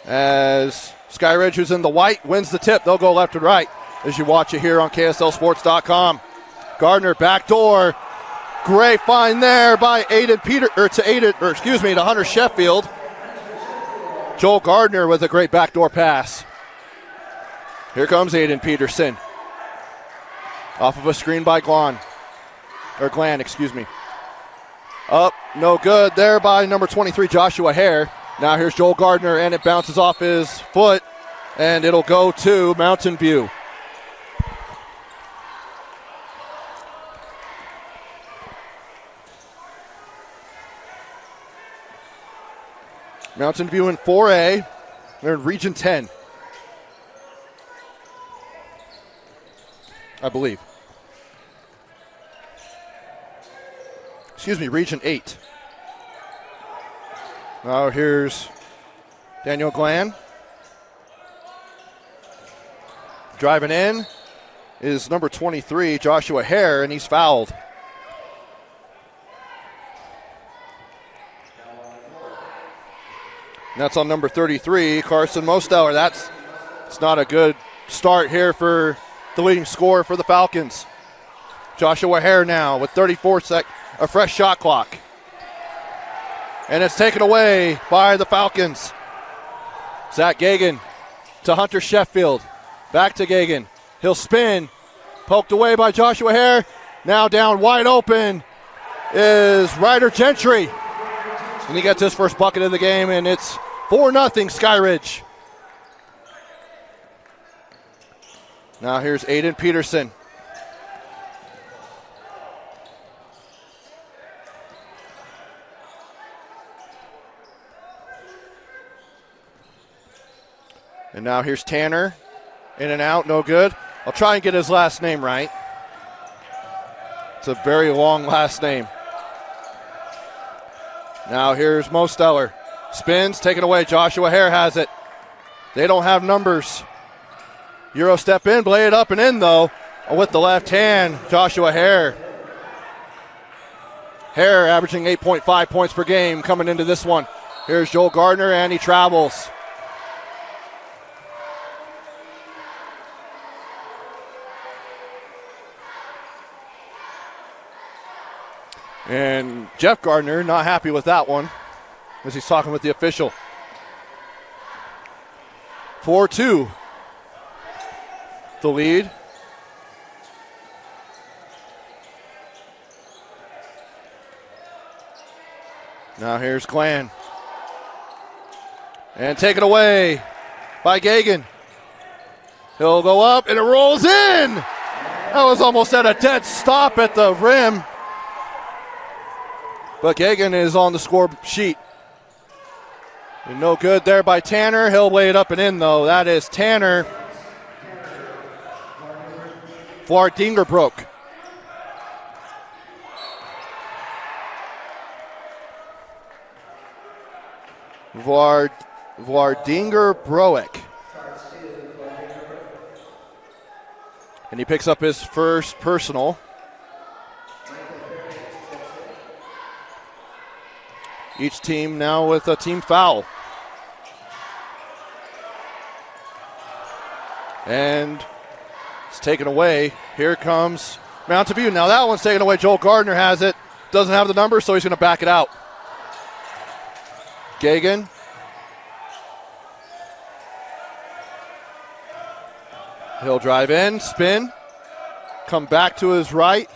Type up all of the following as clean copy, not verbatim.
as Skyridge, who's in the white, wins the tip. They'll go left and right as you watch it here on KSLSports.com. Gardner backdoor. Great find there by to Hunter Sheffield. Joel Gardner with a great backdoor pass. Here comes Aiden Peterson. Off of a screen by Glan. Up, no good there by number 23, Joshua Hare. Now here's Joel Gardner, and it bounces off his foot, and it'll go to Mountain View. Mountain View in 4A. They're in Region 10, I believe. Region 8. Now here's Daniel Glan. Driving in is number 23, Joshua Hare, and he's fouled. And that's on number 33, Carson Mosteller. It's not a good start here for the leading scorer for the Falcons. Joshua Hare now with 34 seconds, a fresh shot clock. And it's taken away by the Falcons. Zach Gagan to Hunter Sheffield. Back to Gagan. He'll spin. Poked away by Joshua Hare. Now down wide open is Ryder Gentry. And he gets his first bucket of the game, and it's 4-0 Skyridge. Now here's Aiden Peterson. And now here's Tanner. In and out, no good. I'll try and get his last name right. It's a very long last name. Now here's Mosteller. Spins, taken away. Joshua Hare has it. They don't have numbers. Euro step in, play it up and in though. With the left hand, Joshua Hare. Hare averaging 8.5 points per game coming into this one. Here's Joel Gardner, and he travels. And Jeff Gardner not happy with that one as he's talking with the official. 4-2. The lead. Now here's Glan. And taken away by Gagan. He'll go up and it rolls in. That was almost at a dead stop at the rim. But Gagan is on the score sheet. And no good there by Tanner. He'll lay it up and in, though. That is Tanner Vardingerbroek. Vardingerbroek. And he picks up his first personal. Each team now with a team foul. And it's taken away. Here comes Mountain View. Now that one's taken away. Joel Gardner has it. Doesn't have the number, so he's going to back it out. Gagan. He'll drive in, spin, come back to his right.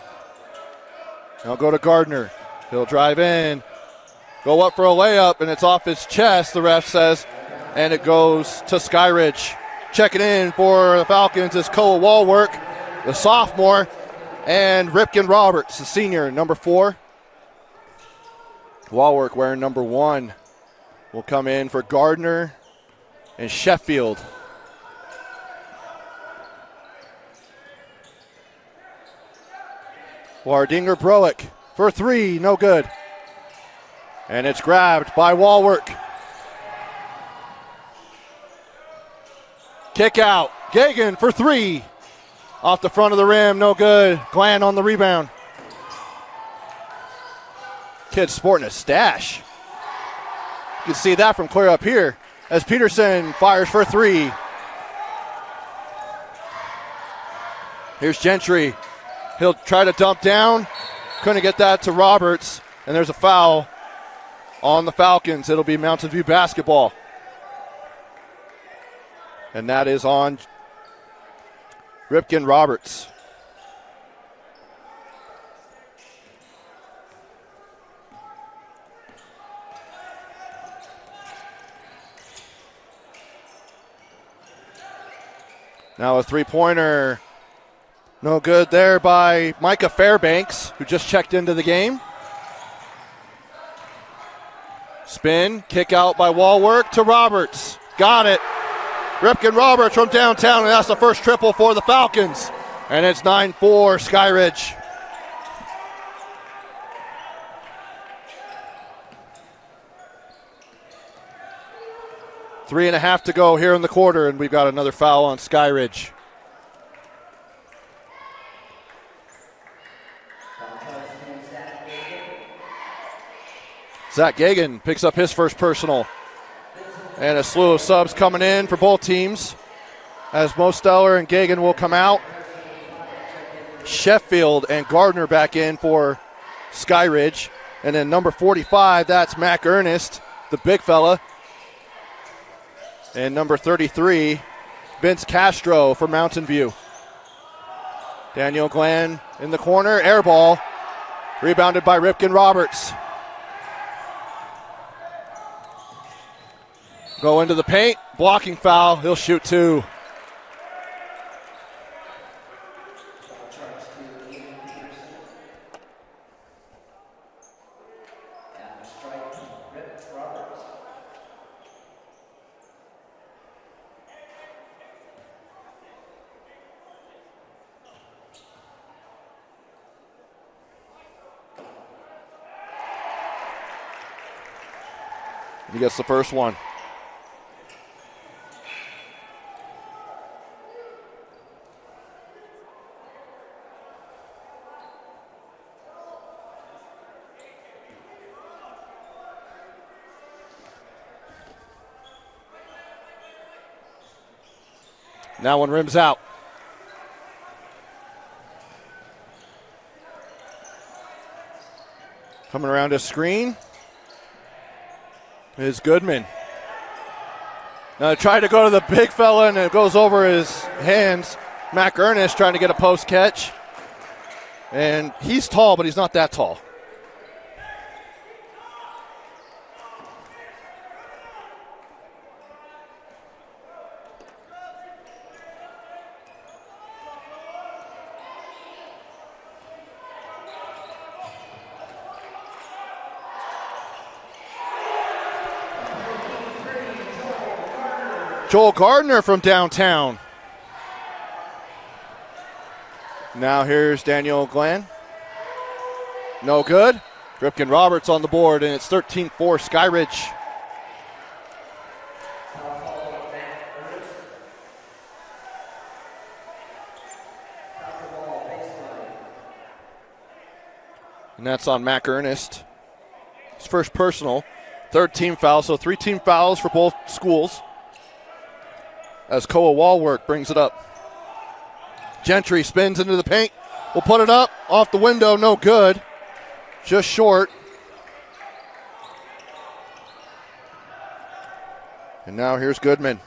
Now go to Gardner. He'll drive in. Go up for a layup, and it's off his chest, the ref says, and it goes to Skyridge. Checking in for the Falcons is Koa Walwork, the sophomore, and Ripken Roberts, the senior, number 4. Walwork wearing number 1 will come in for Gardner and Sheffield. Vardingerbroek for 3, no good. And it's grabbed by Walwork. Kick out. Gagan for 3. Off the front of the rim, no good. Glan on the rebound. Kid's sporting a stash. You can see that from clear up here as Peterson fires for three. Here's Gentry. He'll try to dump down. Couldn't get that to Roberts. And there's a foul on the Falcons. It'll be Mountain View basketball. And that is on Ripken Roberts. Now a three-pointer. No good there by Micah Fairbanks, who just checked into the game. Spin, kick out by Wallwork to Roberts. Got it. Ripken Roberts from downtown, and that's the first triple for the Falcons. And it's 9-4 Skyridge. Three and a half to go here in the quarter, and we've got another foul on Skyridge. Zach Gagan picks up his first personal. And a slew of subs coming in for both teams as Mosteller and Gagan will come out. Sheffield and Gardner back in for Skyridge. And then number 45, that's Mac Ernest, the big fella. And number 33, Vince Castro for Mountain View. Daniel Glenn in the corner, air ball. Rebounded by Ripken Roberts. Go into the paint, blocking foul, he'll shoot two. He gets the first one. Now one rims out. Coming around his screen is Goodman. Now try to go to the big fella and it goes over his hands. Mac Ernest trying to get a post catch. And he's tall, but he's not that tall. Joel Gardner from downtown. Now here's Daniel Glenn. No good. Ripken Roberts on the board, and it's 13-4 Skyridge. And that's on Mac Ernest. His first personal. Third team foul, so 3 team fouls for both schools. As Koa Wallwork brings it up. Gentry spins into the paint. Will put it up. Off the window, no good. Just short. And now here's Goodman.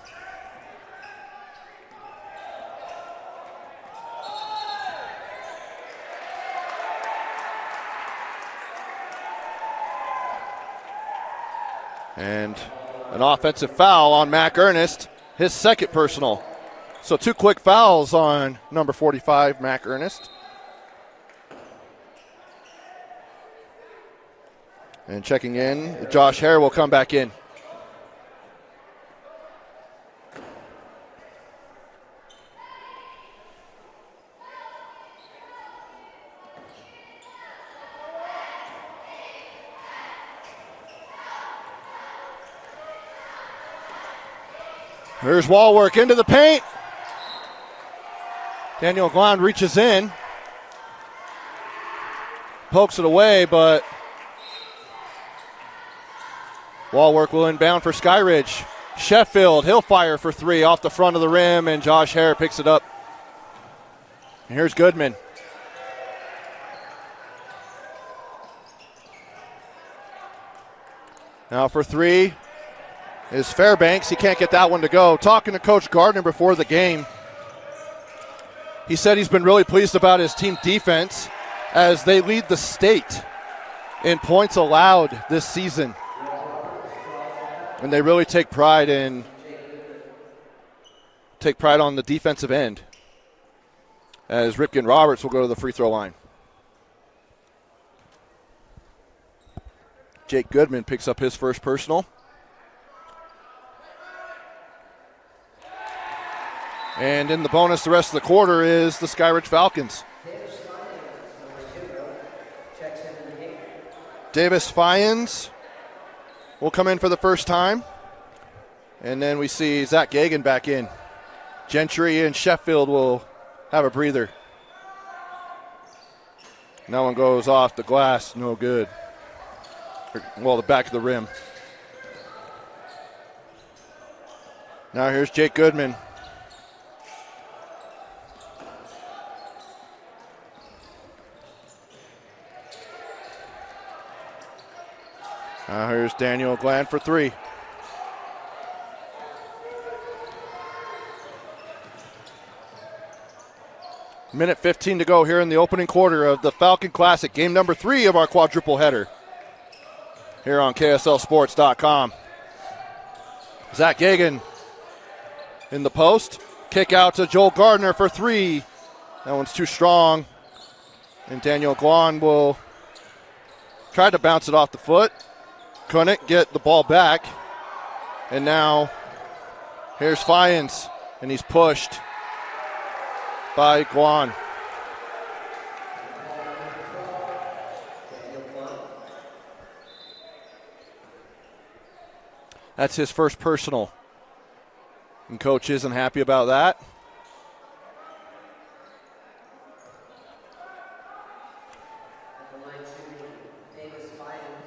And an offensive foul on Mac Ernest. His second personal. So 2 quick fouls on number 45, Mac Ernest. And checking in, Josh Hare will come back in. Here's Wallwork into the paint. Daniel Glenn reaches in. Pokes it away, but Wallwork will inbound for Skyridge. Sheffield, he'll fire for three off the front of the rim, and Josh Hare picks it up. And here's Goodman. Now for three is Fairbanks. He can't get that one to go. Talking to Coach Gardner before the game, he said he's been really pleased about his team defense as they lead the state in points allowed this season. And they really take pride on the defensive end, as Ripken Roberts will go to the free throw line. Jake Goodman picks up his first personal. And in the bonus the rest of the quarter is the Skyridge Falcons. Davis Fyans will come in for the first time. And then we see Zach Gagan back in. Gentry and Sheffield will have a breather. That one goes off the glass, no good. Well, the back of the rim. Now here's Jake Goodman. Now here's Daniel Glenn for three. Minute 15 to go here in the opening quarter of the Falcon Classic, game number 3 of our quadruple header here on KSLSports.com. Zach Gagan in the post. Kick out to Joel Gardner for three. That one's too strong. And Daniel Glon will try to bounce it off the foot. Couldn't get the ball back. And now here's Fyans, and he's pushed by Guan. That's his first personal. And coach isn't happy about that.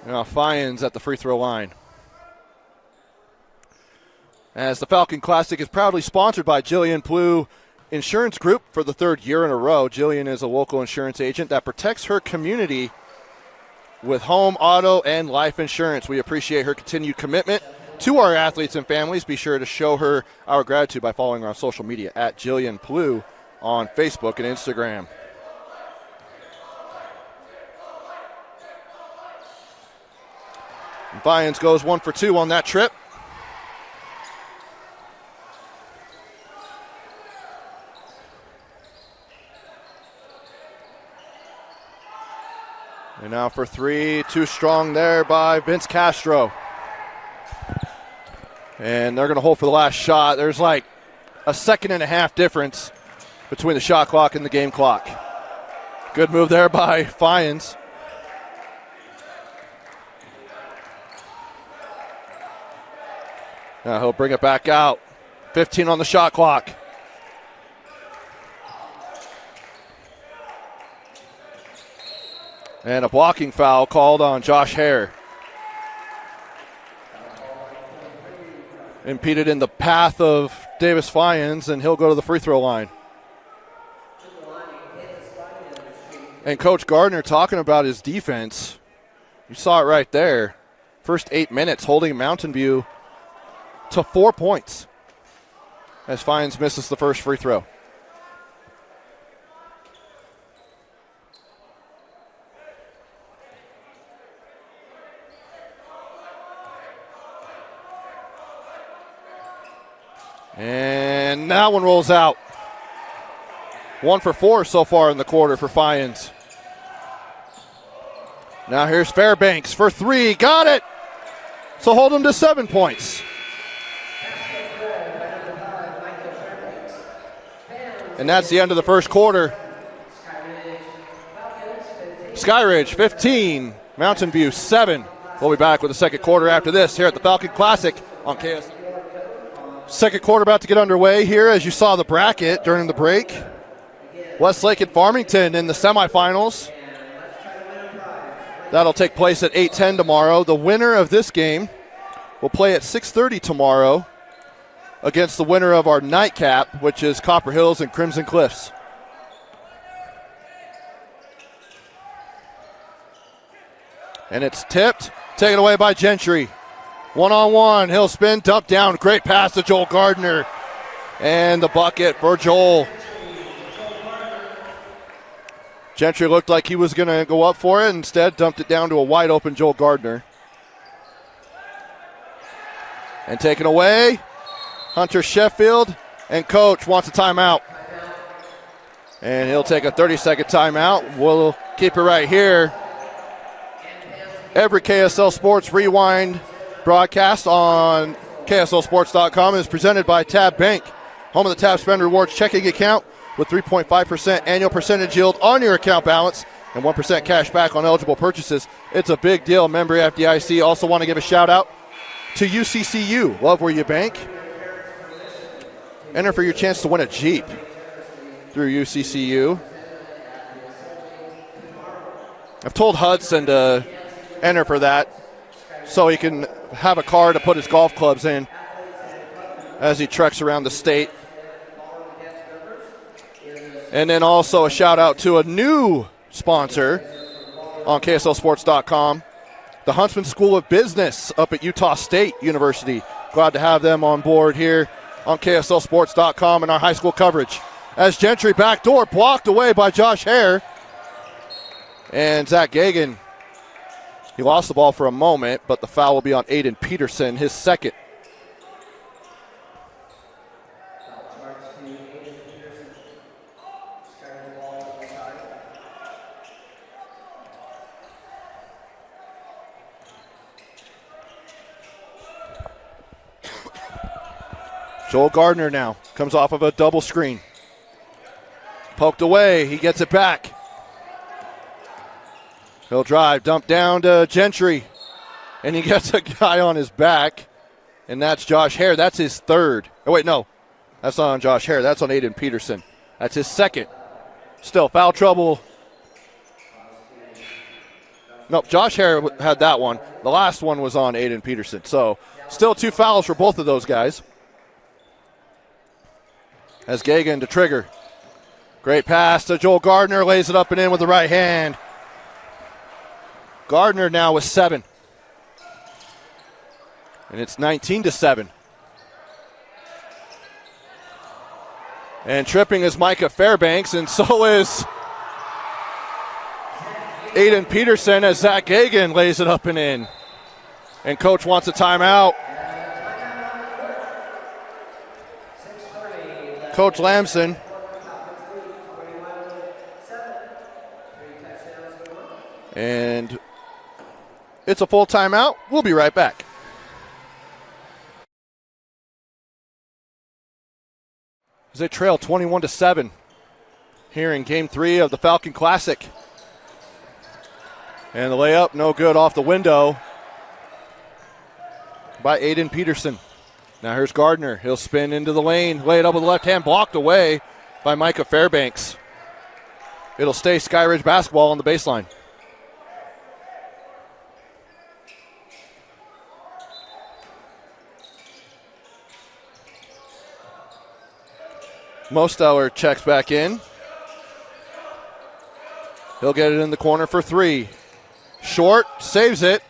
Now Fyans at the free throw line. As the Falcon Classic is proudly sponsored by Jillian Plew Insurance Group for the third year in a row. Jillian is a local insurance agent that protects her community with home, auto, and life insurance. We appreciate her continued commitment to our athletes and families. Be sure to show her our gratitude by following her on social media at Jillian Plew on Facebook and Instagram. And Fyans goes 1 for 2 on that trip. And now for three, too strong there by Vince Castro. And they're going to hold for the last shot. There's like a second and a half difference between the shot clock and the game clock. Good move there by Fyans. Now he'll bring it back out. 15 on the shot clock. And a blocking foul called on Josh Hare. Impeded in the path of Davis Fyans, and he'll go to the free throw line. And Coach Gardner talking about his defense. You saw it right there. First 8 minutes holding Mountain View to 4 points as Fyans misses the first free throw. And that one rolls out. 1 for 4 so far in the quarter for Fyans. Now here's Fairbanks for three. Got it! So hold him to 7 points. And that's the end of the first quarter. Skyridge 15, Mountain View 7. We'll be back with the second quarter after this here at the Falcon Classic on KS. Second quarter about to get underway here as you saw the bracket during the break. Westlake and Farmington in the semifinals. That'll take place at 8:10 tomorrow. The winner of this game will play at 6:30 tomorrow against the winner of our nightcap, which is Copper Hills and Crimson Cliffs. And it's tipped, taken away by Gentry. One-on-one, he'll spin, dump down, great pass to Joel Gardner. And the bucket for Joel. Gentry looked like he was going to go up for it, instead dumped it down to a wide open Joel Gardner. And taken away, Hunter Sheffield, and coach wants a timeout. And he'll take a 30-second timeout. We'll keep it right here. Every KSL Sports Rewind broadcast on KSLSports.com is presented by Tab Bank, home of the Tab Spend Rewards checking account with 3.5% annual percentage yield on your account balance and 1% cash back on eligible purchases. It's a big deal. Member FDIC. Also want to give a shout out to UCCU. Love where you bank. Enter for your chance to win a Jeep through UCCU. I've told Hudson to enter for that so he can have a car to put his golf clubs in as he treks around the state. And then also a shout out to a new sponsor on KSLSports.com, the Huntsman School of Business up at Utah State University. Glad to have them on board here on KSLSports.com and our high school coverage. As Gentry backdoor blocked away by Josh Hare. And Zach Gagan, he lost the ball for a moment, but the foul will be on Aiden Peterson, his second. Joel Gardner now comes off of a double screen. Poked away, he gets it back. He'll drive, dump down to Gentry, and he gets a guy on his back, and that's Josh Hare. That's his third. Oh, wait, no. That's not on Josh Hare. That's on Aiden Peterson. That's his second. Still foul trouble. Nope, Josh Hare had that one. The last one was on Aiden Peterson. So still 2 fouls for both of those guys. As Gagan to trigger. Great pass to Joel Gardner, lays it up and in with the right hand. Gardner now with 7. And it's 19-7. And tripping is Micah Fairbanks, and so is Aiden Peterson as Zach Gagan lays it up and in. And coach wants a timeout. Coach Lamson. And it's a full timeout. We'll be right back. As they trail 21-7 here in Game 3 of the Falcon Classic. And the layup, no good off the window by Aiden Peterson. Now here's Gardner. He'll spin into the lane, lay it up with the left hand, blocked away by Micah Fairbanks. It'll stay Skyridge basketball on the baseline. Mosteller checks back in. He'll get it in the corner for 3. Short, saves it,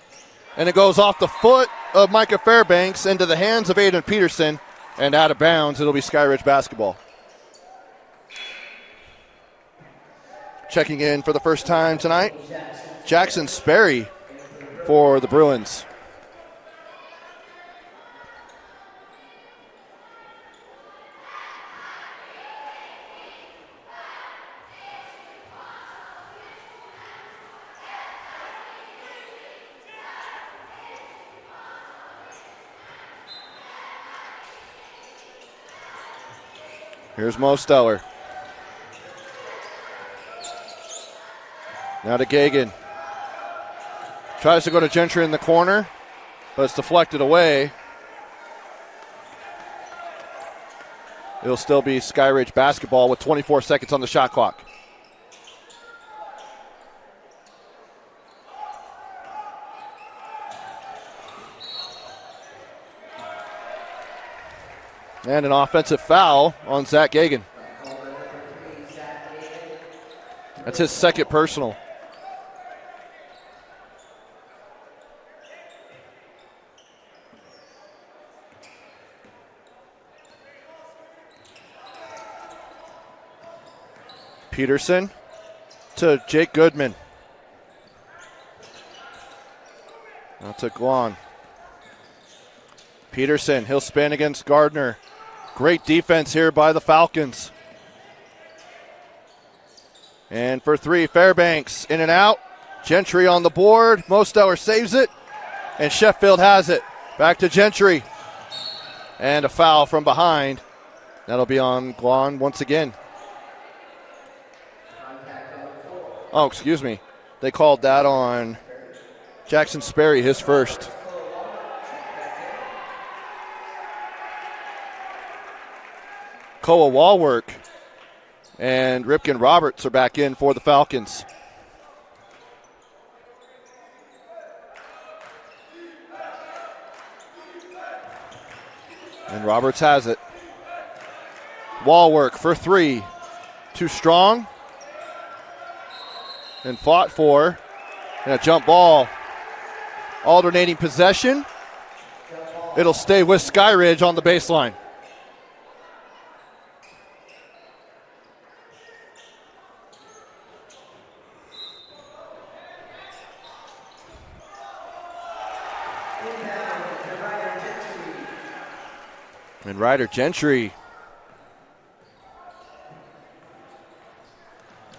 and it goes off the foot of Micah Fairbanks into the hands of Aiden Peterson, and out of bounds. It'll be Skyridge basketball. Checking in for the first time tonight, Jackson Sperry for the Bruins. Here's Mosteller. Now to Gagan. Tries to go to Gentry in the corner, but it's deflected away. It'll still be Skyridge basketball with 24 seconds on the shot clock. And an offensive foul on Zach Gagan. That's his second personal. Peterson to Jake Goodman. Now to Guan. Peterson, he'll spin against Gardner. Great defense here by the Falcons. And for three, Fairbanks in and out. Gentry on the board. Mostower saves it. And Sheffield has it. Back to Gentry. And a foul from behind. That'll be on Guan once again. Oh, excuse me. They called that on Jackson Sperry, his first. Koa Wallwork and Ripken Roberts are back in for the Falcons. And Roberts has it. Wallwork for three. Too strong. And fought for. And a jump ball. Alternating possession. It'll stay with Skyridge on the baseline. And Ryder Gentry,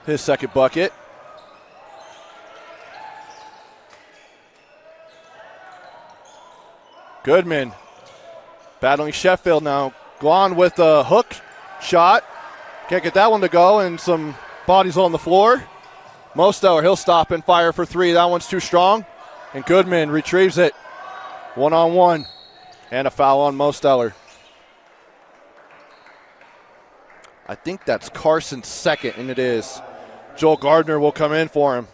his second bucket. Goodman battling Sheffield now. Guan with a hook shot. Can't get that one to go, and some bodies on the floor. Mostower, he'll stop and fire for three. That one's too strong. And Goodman retrieves it. One-on-one. And a foul on Mostower. I think that's Carson's second, and it is. Joel Gardner will come in for him.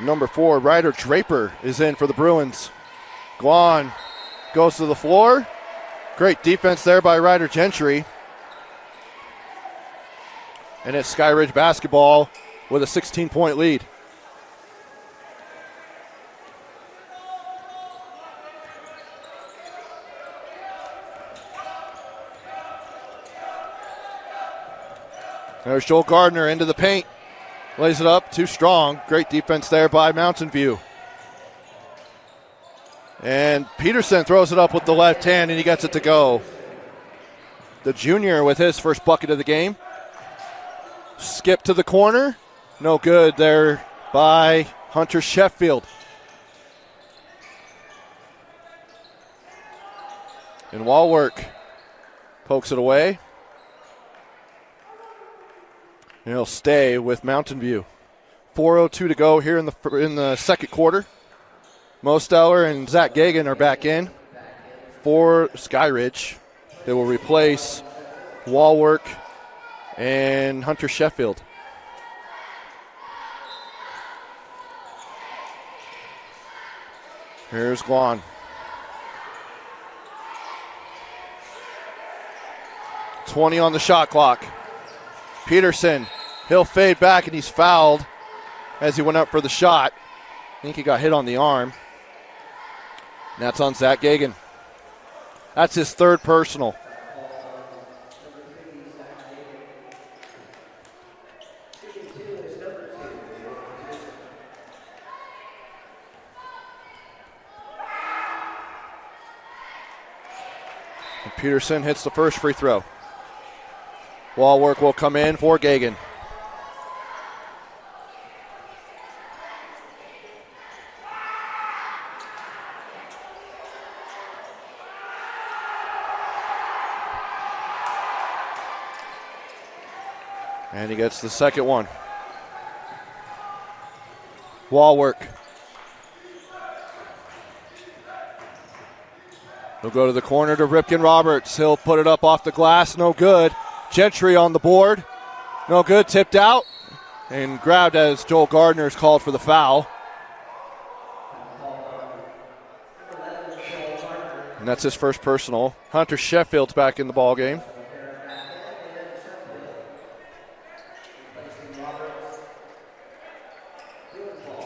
Number 4, Ryder Draper is in for the Bruins. Guan goes to the floor. Great defense there by Ryder Gentry. And it's Skyridge basketball with a 16-point lead. There's Joel Gardner into the paint. Lays it up, too strong. Great defense there by Mountain View. And Peterson throws it up with the left hand, and he gets it to go. The junior with his first bucket of the game. Skip to the corner. No good there by Hunter Sheffield. And Wallwork pokes it away. And he'll stay with Mountain View. 4:02 to go here in the second quarter. Mostower and Zach Gagan are back in for Skyridge. They will replace Wallwork and Hunter Sheffield. Here's Guan. .20 on the shot clock. Peterson, he'll fade back, and he's fouled as he went up for the shot. I think he got hit on the arm. And that's on Zach Gagan. That's his third personal. And Peterson hits the first free throw. Wallwork will come in for Gagan. And he gets the second one. Wallwork. He'll go to the corner to Ripken Roberts. He'll put it up off the glass. No good. Gentry on the board. No good. Tipped out and grabbed as Joel Gardner is called for the foul. And that's his first personal. Hunter Sheffield's back in the ball game.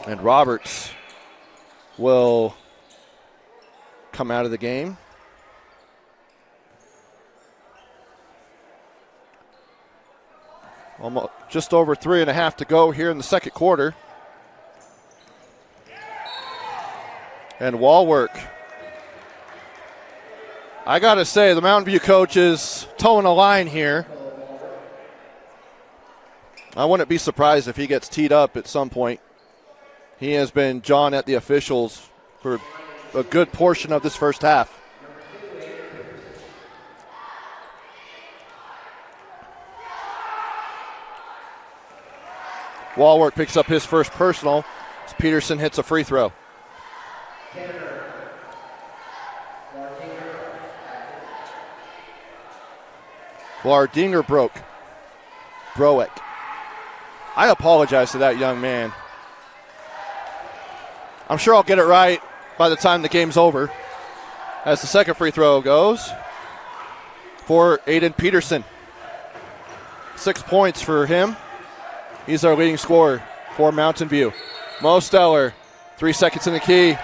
And Roberts will come out of the game. Almost just over 3.5 to go here in the second quarter. And wall work. I got to say, the Mountain View coach is towing a line here. I wouldn't be surprised if he gets teed up at some point. He has been jawing at the officials for a good portion of this first half. Walwork picks up his first personal as Peterson hits a free throw. Vlardinger Broek. I apologize to that young man. I'm sure I'll get it right by the time the game's over. As the second free throw goes for Aiden Peterson. 6 points for him. He's our leading scorer for Mountain View. Mo Stellar, 3 seconds in the key.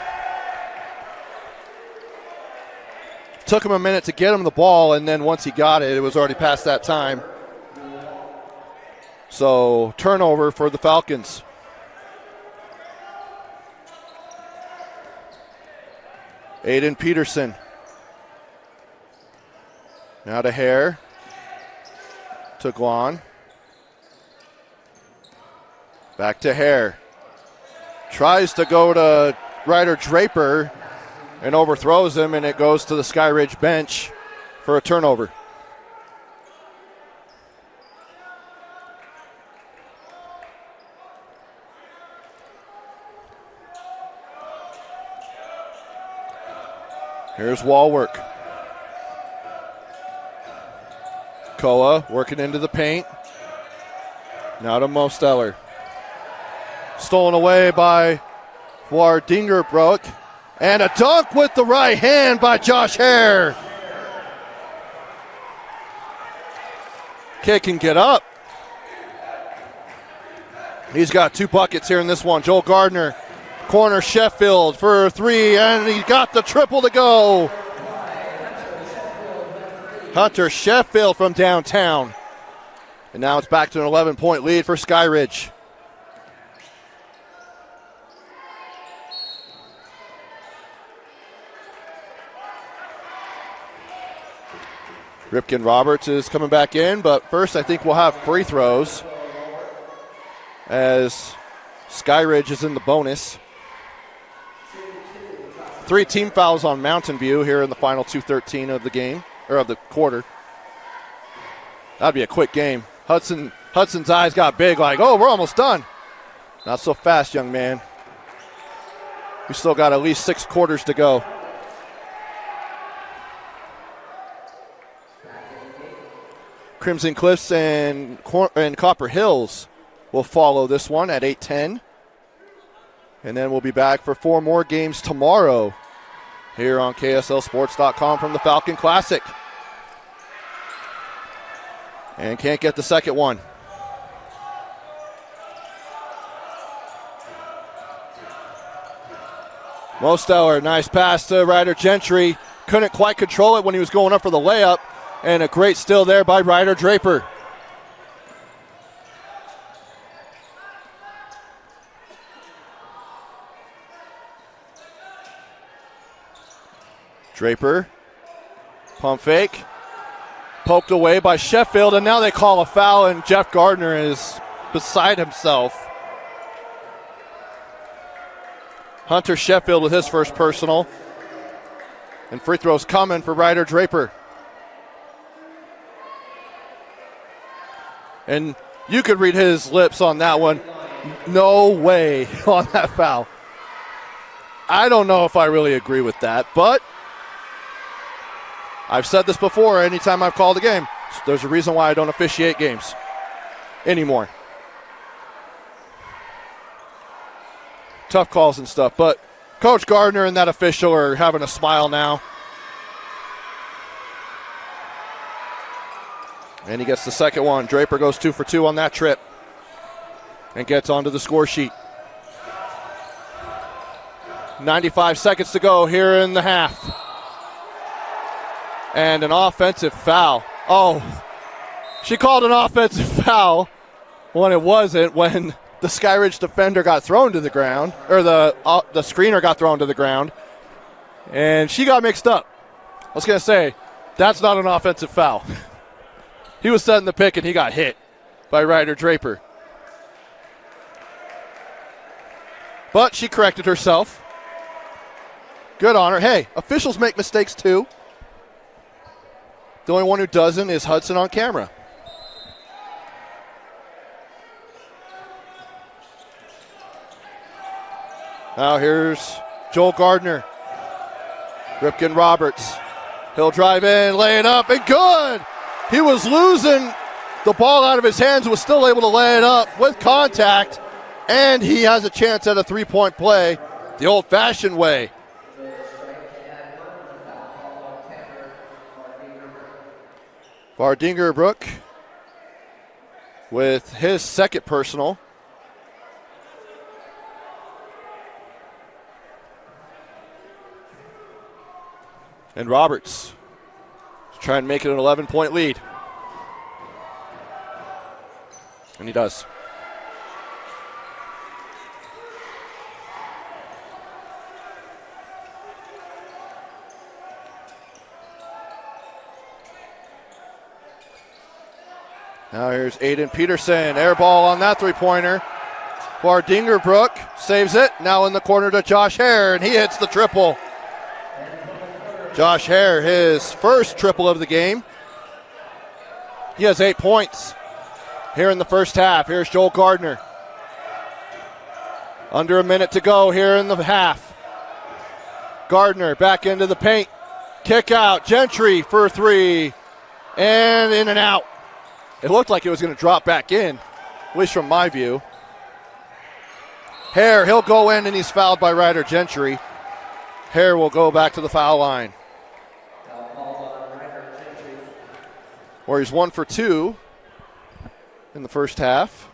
Took him a minute to get him the ball, and then once he got it, it was already past that time. So, turnover for the Falcons. Aiden Peterson. Now to Hare. To Guan. Back to Hare. Tries to go to Ryder Draper and overthrows him, and it goes to the Skyridge bench for a turnover. Here's Walwork. Koa working into the paint. Now to Mo Stellar. Stolen away by Vlardingerbroek. And a dunk with the right hand by Josh Hare. Kid can get up. He's got 2 buckets here in this one. Joel Gardner, corner Sheffield for 3, and he got the triple to go. Hunter Sheffield from downtown. And now it's back to an 11-point lead for Skyridge. Ripken Roberts is coming back in, but first I think we'll have free throws as Skyridge is in the bonus. 3 team fouls on Mountain View here in the final 2:13 of the game, or of the quarter. That'd be a quick game. Hudson's eyes got big like, oh, we're almost done. Not so fast, young man. We still got at least 6 quarters to go. Crimson Cliffs and Copper Hills will follow this one at 8:10. And then we'll be back for 4 more games tomorrow here on KSLSports.com from the Falcon Classic. And can't get the second one. Mo Stellar, nice pass to Ryder Gentry. Couldn't quite control it when he was going up for the layup. And a great steal there by Ryder Draper. Draper, pump fake, poked away by Sheffield, and now they call a foul, and Jeff Gardner is beside himself. Hunter Sheffield with his first personal. And free throws coming for Ryder Draper. And you could read his lips on that one. No way on that foul. I don't know if I really agree with that, but I've said this before anytime I've called a game. There's a reason why I don't officiate games anymore. Tough calls and stuff, but Coach Gardner and that official are having a smile now. And he gets the second one. Draper goes 2 for 2 on that trip and gets onto the score sheet. 95 seconds to go here in the half. And an offensive foul. Oh, she called an offensive foul when it wasn't, when the Skyridge defender got thrown to the ground, or the screener got thrown to the ground, and she got mixed up. I was going to say, that's not an offensive foul. He was setting the pick, and he got hit by Ryder Draper. But she corrected herself. Good on her. Hey, officials make mistakes too. The only one who doesn't is Hudson on camera. Now here's Joel Gardner. Ripken Roberts. He'll drive in, lay it up, and good! He was losing the ball out of his hands, was still able to lay it up with contact, and he has a chance at a three-point play the old-fashioned way. Vardinger Brook with his second personal. And Roberts trying to make it an 11-point lead. And he does. Now here's Aiden Peterson. Air ball on that three-pointer. Vardinger Brook saves it. Now in the corner to Josh Hare, and he hits the triple. Josh Hare, his first triple of the game. He has 8 points here in the first half. Here's Joel Gardner. Under a minute to go here in the half. Gardner back into the paint. Kick out. Gentry for three. And in and out. It looked like it was going to drop back in, at least from my view. Hare, he'll go in, and he's fouled by Ryder Gentry. Hare will go back to the foul line. Where he's 1 for 2 in the first half.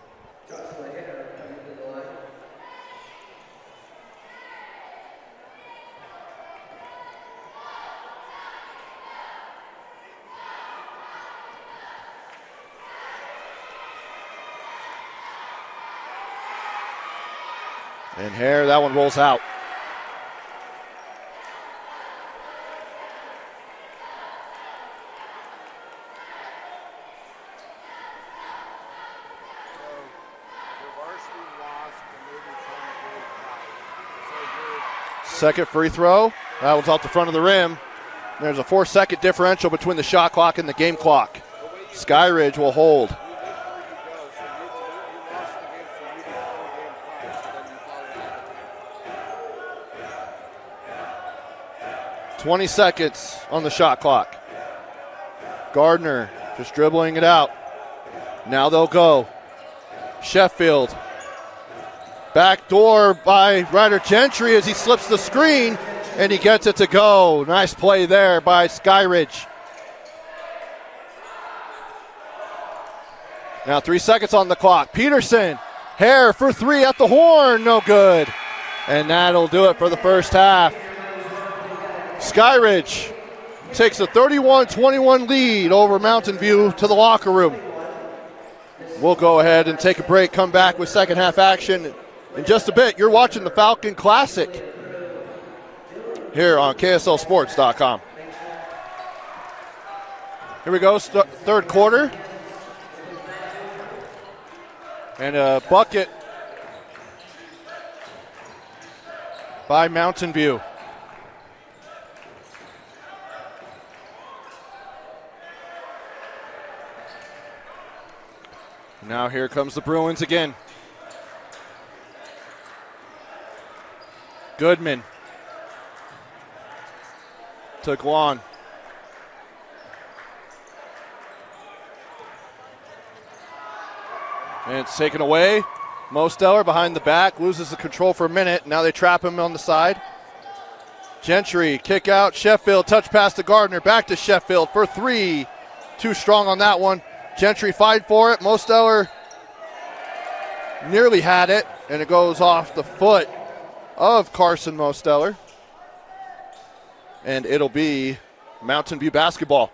And Hare, that one rolls out. Second free throw. That was off the front of the rim. There's a 4-second differential between the shot clock and the game clock. Skyridge will hold. 20 seconds on the shot clock. Gardner just dribbling it out. Now they'll go. Sheffield. Back door by Ryder Gentry as he slips the screen, and he gets it to go. Nice play there by Skyridge. Now 3 seconds on the clock. Peterson. Hare for three at the horn. No good. And that'll do it for the first half. Skyridge takes a 31-21 lead over Mountain View to the locker room. We'll go ahead and take a break, come back with second half action in just a bit. You're watching the Falcon Classic here on KSLSports.com. Here we go, third quarter. And a bucket by Mountain View. Now here comes the Bruins again. Goodman to Guan. And it's taken away. Mosteller behind the back, loses the control for a minute. Now they trap him on the side. Gentry, kick out. Sheffield, touch pass to Gardner. Back to Sheffield for three. Too strong on that one. Gentry fight for it. Mosteller nearly had it, and it goes off the foot of Carson Mosteller. And it'll be Mountain View basketball.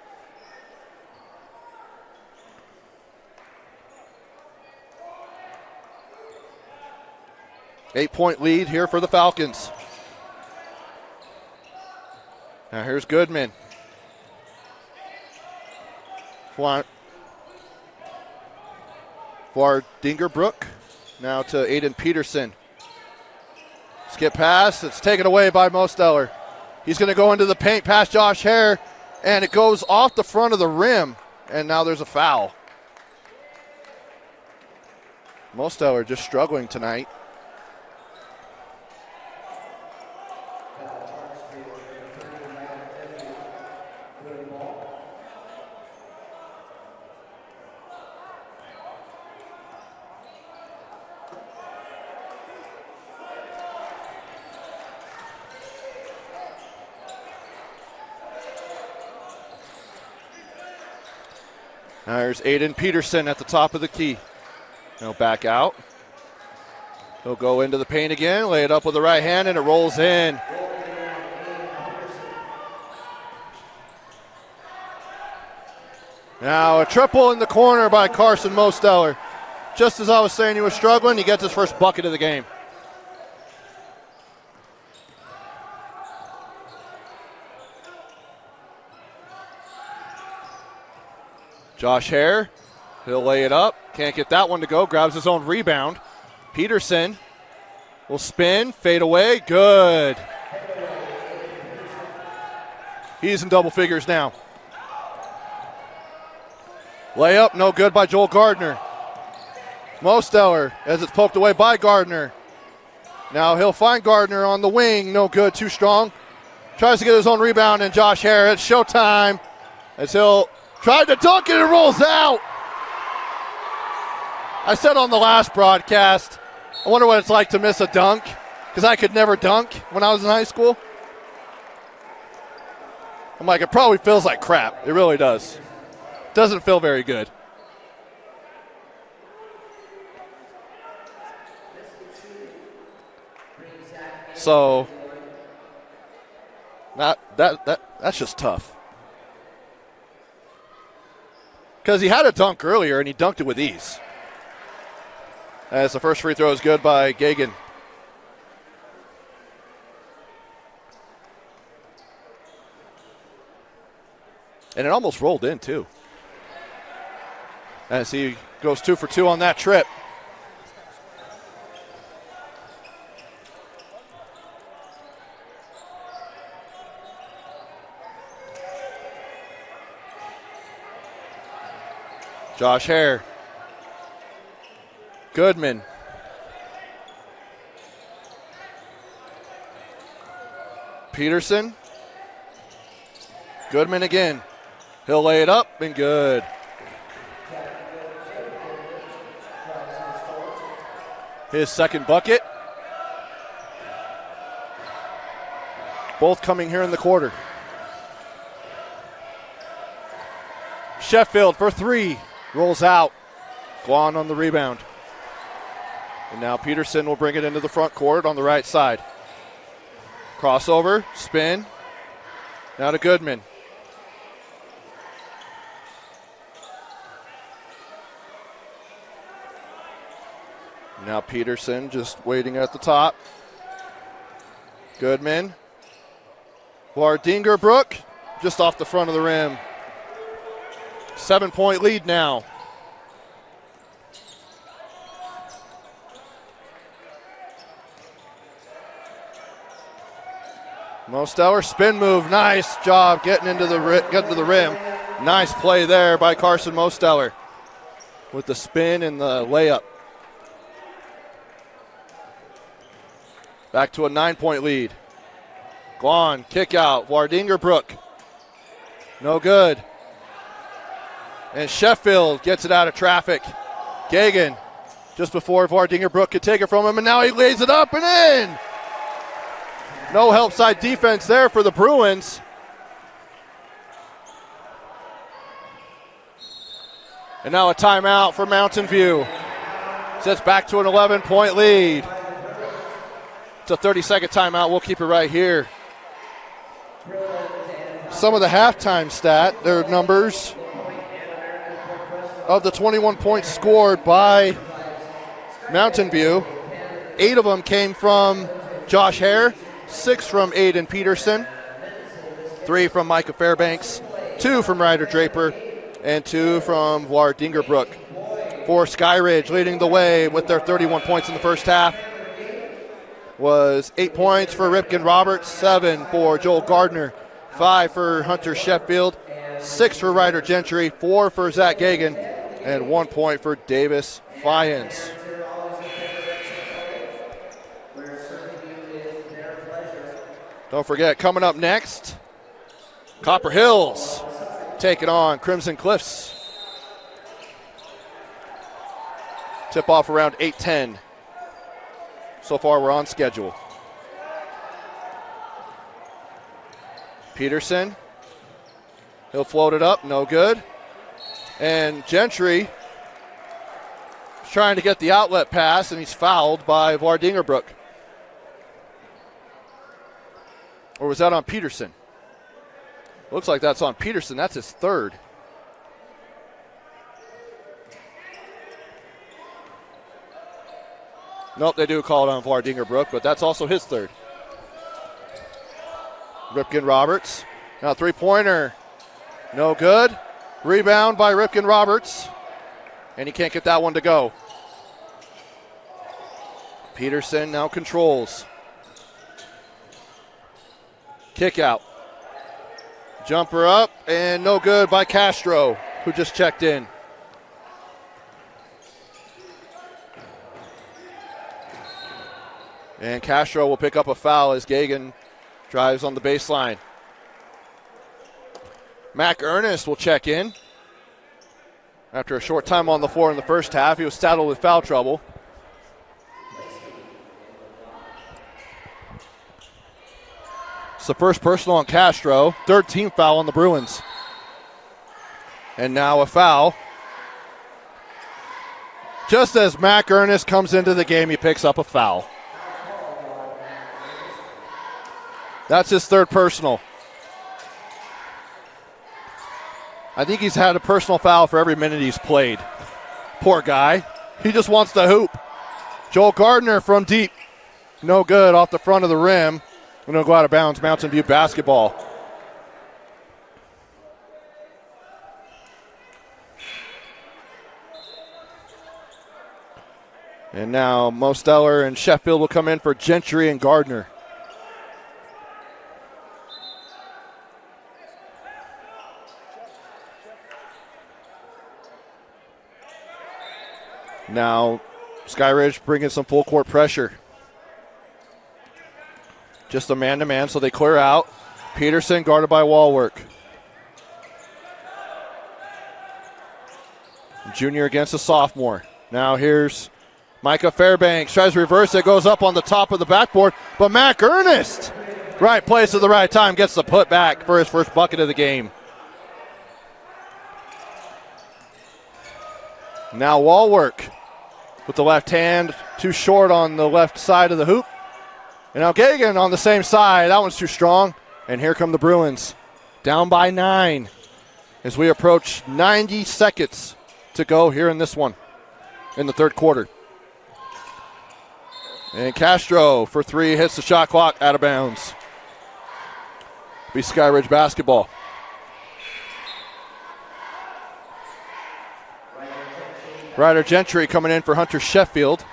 Eight-point lead here for the Falcons. Now here's Goodman. For Dingerbrook. Now to Aiden Peterson. Skip pass. It's taken away by Mosteller. He's going to go into the paint past Josh Hare, and it goes off the front of the rim, and now there's a foul. Mosteller just struggling tonight. Now there's Aiden Peterson at the top of the key. He'll back out. He'll go into the paint again, lay it up with the right hand, and it rolls in. Now a triple in the corner by Carson Mosteller. Just as I was saying he was struggling, he gets his first bucket of the game. Josh Hare, he'll lay it up. Can't get that one to go. Grabs his own rebound. Peterson will spin, fade away. Good. He's in double figures now. Layup, no good by Joel Gardner. Mosteller, as it's poked away by Gardner. Now he'll find Gardner on the wing. No good, too strong. Tries to get his own rebound, and Josh Hare, it's showtime. As he'll try to dunk it, and it rolls out. I said on the last broadcast, I wonder what it's like to miss a dunk, because I could never dunk when I was in high school. I'm like, it probably feels like crap. It really does. Doesn't feel very good. So, that's just tough. Because he had a dunk earlier, and he dunked it with ease. As the first free throw is good by Gagan. And it almost rolled in, too. As he goes 2 for 2 on that trip. Josh Hare. Goodman. Peterson. Goodman again. He'll lay it up and good. His second bucket. Both coming here in the quarter. Sheffield for three. Rolls out. Guan on the rebound. And now Peterson will bring it into the front court on the right side. Crossover, spin. Now to Goodman. Now Peterson just waiting at the top. Goodman. Dingerbrook just off the front of the rim. 7-point lead now. Mosteller spin move, nice job getting to the rim. Nice play there by Carson Mosteller with the spin and the layup. Back to a 9-point lead. Guan, kick out. Dingerbrook. No good. And Sheffield gets it out of traffic. Gagan just before Vardingerbrook could take it from him, and now he lays it up and in. No help side defense there for the Bruins. And now a timeout for Mountain View. Sets back to an 11-point lead. It's a 30-second timeout. We'll keep it right here. Some of the halftime stat, their numbers of the 21 points scored by Mountain View. 8 of them came from Josh Hare, 6 from Aiden Peterson, 3 from Micah Fairbanks, 2 from Ryder Draper, and 2 from Vardingerbrook. For Skyridge, leading the way with their 31 points in the first half, was 8 points for Ripken Roberts, 7 for Joel Gardner, 5 for Hunter Sheffield, 6 for Ryder Gentry, 4 for Zach Gagan, and 1 point for Davis Fyans. Don't forget, coming up next, Copper Hills taking on Crimson Cliffs. Tip-off around 8:10. So far, we're on schedule. Peterson, he'll float it up, no good. And Gentry is trying to get the outlet pass, and he's fouled by Vardingerbrook. Or was that on Peterson? Looks like that's on Peterson. That's his third. Nope, they do call it on Vardingerbrook, but that's also his third. Ripken Roberts. Now three-pointer. No good. Rebound by Ripken Roberts. And he can't get that one to go. Peterson now controls. Kick out. Jumper up and no good by Castro, who just checked in. And Castro will pick up a foul as Gagan drives on the baseline. Mac Ernest will check in. After a short time on the floor in the first half, he was saddled with foul trouble. It's the first personal on Castro. Third team foul on the Bruins. And now a foul. Just as Mac Ernest comes into the game, he picks up a foul. That's his third personal. I think he's had a personal foul for every minute he's played. Poor guy. He just wants to hoop. Joel Gardner from deep. No good off the front of the rim. We're going to go out of bounds. Mountain View basketball. And now Mo Steller and Sheffield will come in for Gentry and Gardner. Now, Skyridge bringing some full court pressure. Just a man-to-man, so they clear out. Peterson guarded by Wallwork. Junior against a sophomore. Now here's Micah Fairbanks. Tries to reverse it, goes up on the top of the backboard. But Mac Ernest, right place at the right time, gets the put back for his first bucket of the game. Now Wallwork with the left hand, too short on the left side of the hoop. And now Gagan on the same side. That one's too strong. And here come the Bruins. Down by 9 as we approach 90 seconds to go here in this one in the third quarter. And Castro for 3 hits the shot clock out of bounds. Be Skyridge basketball. Ryder Gentry coming in for Hunter Sheffield.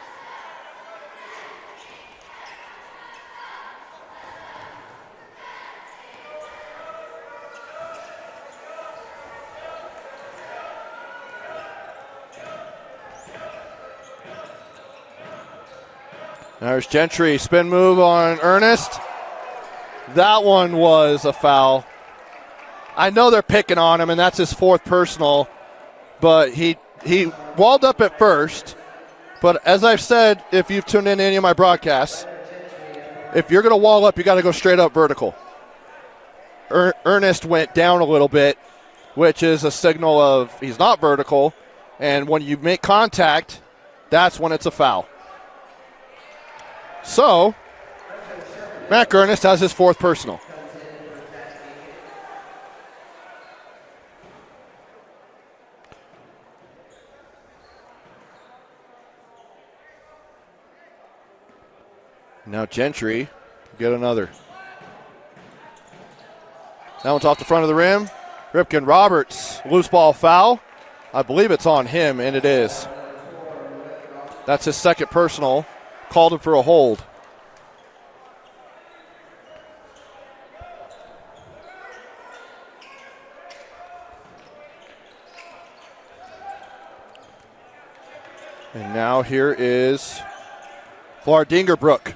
There's Gentry, spin move on Ernest. That one was a foul. I know they're picking on him, and that's his fourth personal, but he walled up at first, But as I've said, if you've tuned in to any of my broadcasts, if you're going to wall up, you got to go straight up vertical. Ernest went down a little bit, which is a signal of he's not vertical. And when you make contact, that's when it's a foul. So, Mac Ernest has his 4th personal. Now Gentry get another. That one's off the front of the rim. Ripken Roberts, loose ball foul. I believe it's on him, and it is. That's his 2nd personal. Called him for a hold. And now here is Vardingerbrook.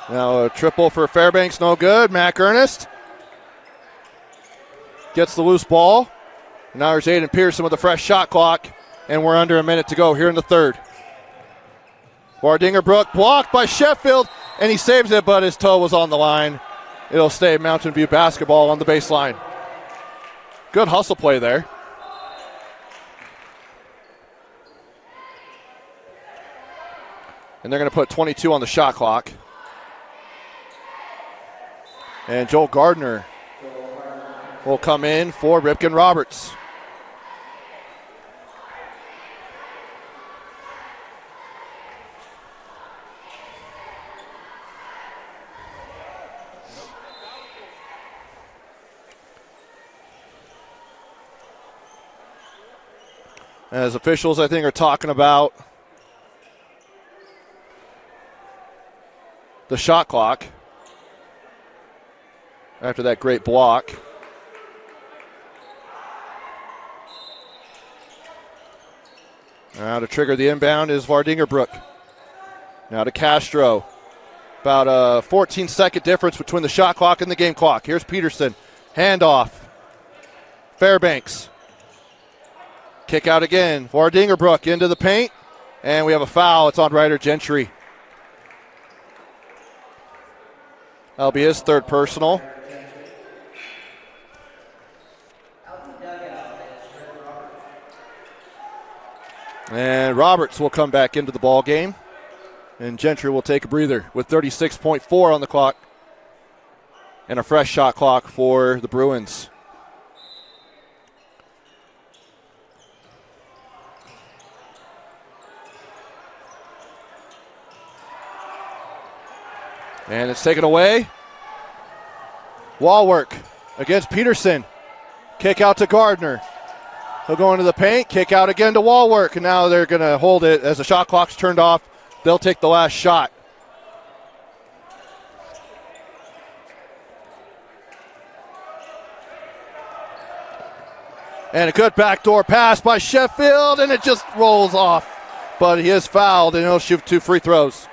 Now a triple for Fairbanks, no good. Mac Ernest gets the loose ball. Now there's Aiden Pearson with a fresh shot clock, and we're under a minute to go here in the 3rd. Vardingerbrook blocked by Sheffield, and he saves it, but his toe was on the line. It'll stay Mountain View basketball on the baseline. Good hustle play there. And they're going to put 22 on the shot clock. And Joel Gardner will come in for Ripken Roberts. As officials, I think, are talking about the shot clock after that great block. Now to trigger the inbound is Vardingerbrook. Now to Castro. About a 14-second difference between the shot clock and the game clock. Here's Peterson. Handoff. Fairbanks. Kick out again. Vardingerbrook into the paint. And we have a foul. It's on Ryder Gentry. That'll be his 3rd personal. And Roberts will come back into the ball game. And Gentry will take a breather with 36.4 on the clock. And a fresh shot clock for the Bruins. And it's taken away. Wall work against Peterson. Kick out to Gardner. He'll go into the paint. Kick out again to wall work. And now they're going to hold it as the shot clock's turned off. They'll take the last shot. And a good backdoor pass by Sheffield, and it just rolls off. But he is fouled, and he'll shoot 2 free throws.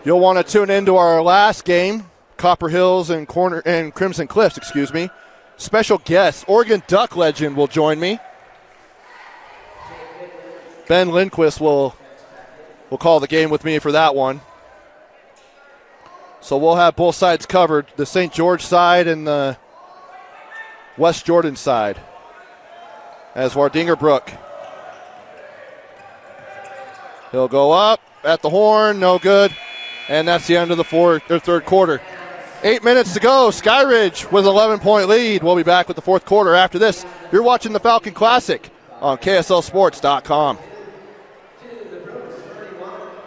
You'll want to tune into our last game, Copper Hills and Crimson Cliffs, Special guest, Oregon Duck legend will join me. Ben Lindquist will call the game with me for that one. So we'll have both sides covered, the St. George side and the West Jordan side. As Vardingerbrook. He'll go up at the horn, no good. And that's the end of the 3rd quarter. 8 minutes to go. Skyridge with an 11-point lead. We'll be back with the 4th quarter after this. You're watching the Falcon Classic on KSLSports.com.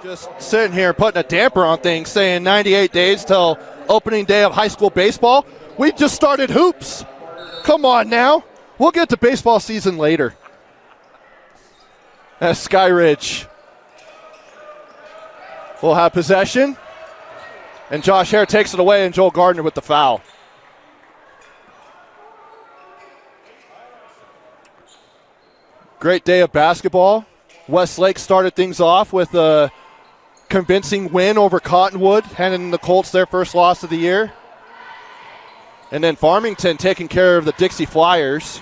Just sitting here putting a damper on things, saying 98 days till opening day of high school baseball. We just started hoops. Come on now. We'll get to baseball season later. As Skyridge will have possession. And Josh Hare takes it away, and Joel Gardner with the foul. Great day of basketball. Westlake started things off with a convincing win over Cottonwood, handing the Colts their first loss of the year. And then Farmington taking care of the Dixie Flyers.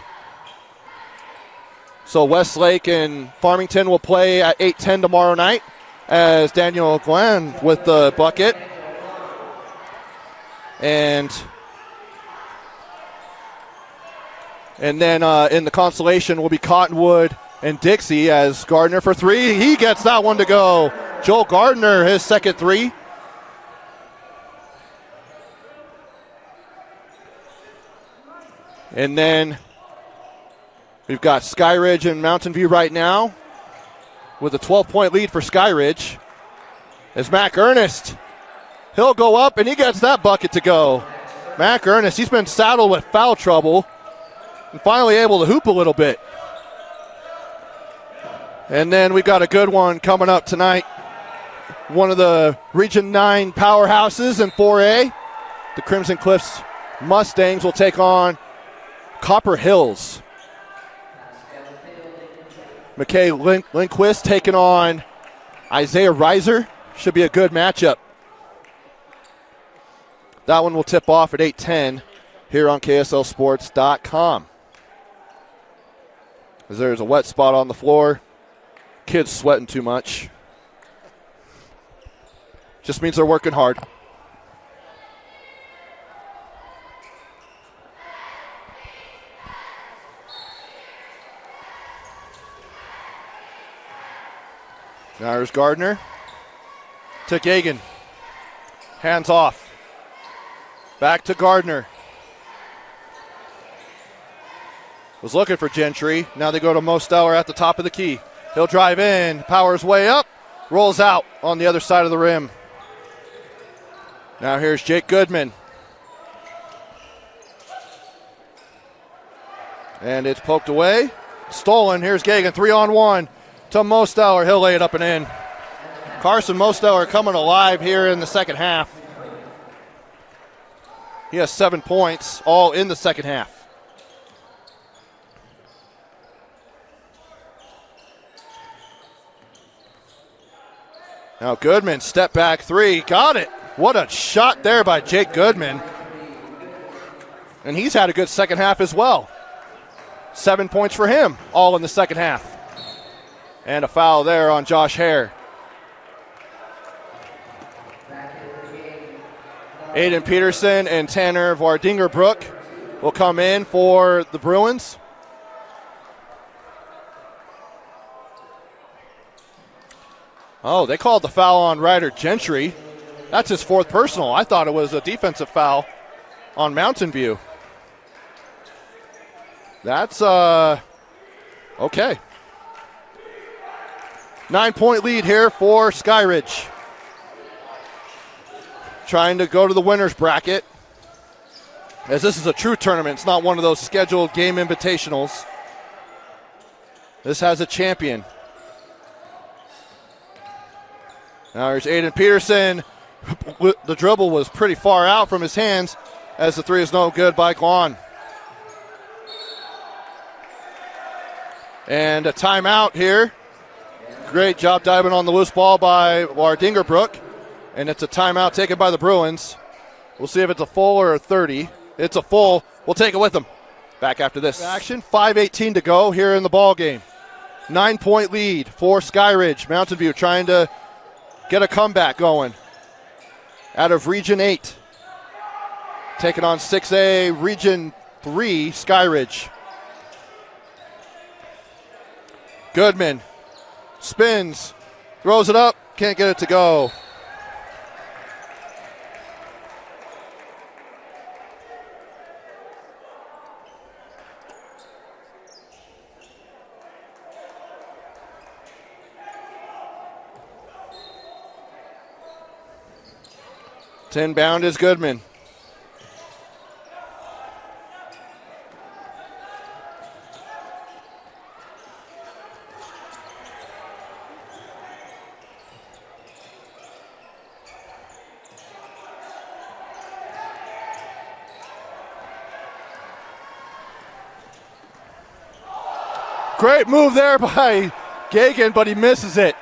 So Westlake and Farmington will play at 8:10 tomorrow night as Daniel Glenn with the bucket. And then in the consolation will be Cottonwood and Dixie as Gardner for three. He gets that one to go. Joel Gardner, his second three. And then we've got Skyridge and Mountain View right now with a 12-point lead for Skyridge. As Mac Ernest, he'll go up and he gets that bucket to go. Mac Ernest, he's been saddled with foul trouble and finally able to hoop a little bit. And then we've got a good one coming up tonight. One of the Region 9 powerhouses in 4A. The Crimson Cliffs Mustangs will take on Copper Hills. McKay Lindquist taking on Isaiah Reiser. Should be a good matchup. That one will tip off at 8:10 here on KSLSports.com. As there's a wet spot on the floor. Kids sweating too much. Just means they're working hard. Now here's Gardner to Gagan. Hands off. Back to Gardner. Was looking for Gentry. Now they go to Mosteller at the top of the key. He'll drive in, powers way up, rolls out on the other side of the rim. Now here's Jake Goodman. And it's poked away. Stolen. Here's Gagan. 3-on-1 to Mosteller. He'll lay it up and in. Carson Mosteller coming alive here in the second half. He has 7 points, all in the second half. Now Goodman, step back three, got it. What a shot there by Jake Goodman. And he's had a good second half as well. 7 points for him, all in the second half. And a foul there on Josh Hare. Aiden Peterson and Tanner Vardingerbrook will come in for the Bruins. Oh, they called the foul on Ryder Gentry. That's his fourth personal. I thought it was a defensive foul on Mountain View. That's, okay. 9-point lead here for Skyridge. Trying to go to the winner's bracket. As this is a true tournament. It's not one of those scheduled game invitationals. This has a champion. Now here's Aiden Peterson. The dribble was pretty far out from his hands as the three is no good by Glon. And a timeout here. Great job diving on the loose ball by Vardingerbrook. And it's a timeout taken by the Bruins. We'll see if it's a full or a 30. It's a full. We'll take it with them. Back after this action. 5:18 to go here in the ball game. 9-point lead for Skyridge. Mountain View trying to get a comeback going. Out of Region 8. Taking on 6A Region 3 Skyridge. Goodman spins, throws it up, can't get it to go. Inbound is Goodman. Great move there by Gagan, but he misses it.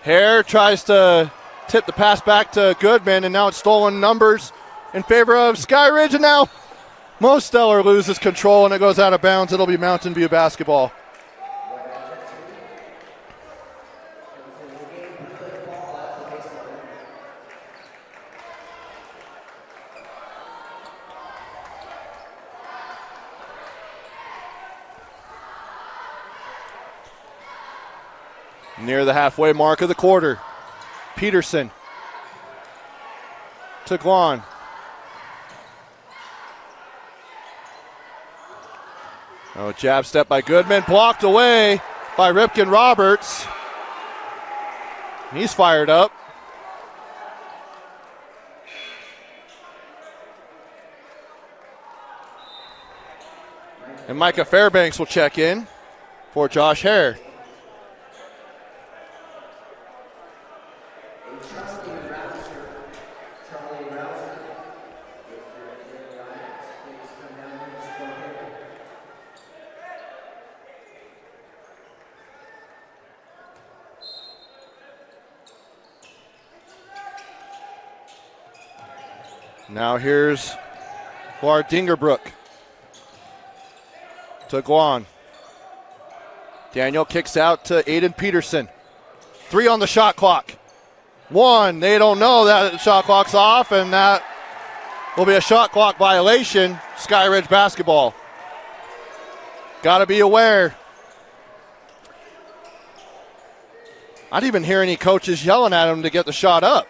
Hare tries to tip the pass back to Goodman, and now it's stolen numbers in favor of Skyridge, and now Mosteller loses control, and it goes out of bounds. It'll be Mountain View basketball. Near the halfway mark of the quarter. Peterson to Glon. Oh, jab step by Goodman, blocked away by Ripken Roberts. He's fired up. And Micah Fairbanks will check in for Josh Hare. Now here's Lard Dingerbrook to Guan. Daniel kicks out to Aiden Peterson. 3 on the shot clock. 1, they don't know that the shot clock's off, and that will be a shot clock violation. Skyridge basketball. Got to be aware. I didn't even hear any coaches yelling at him to get the shot up.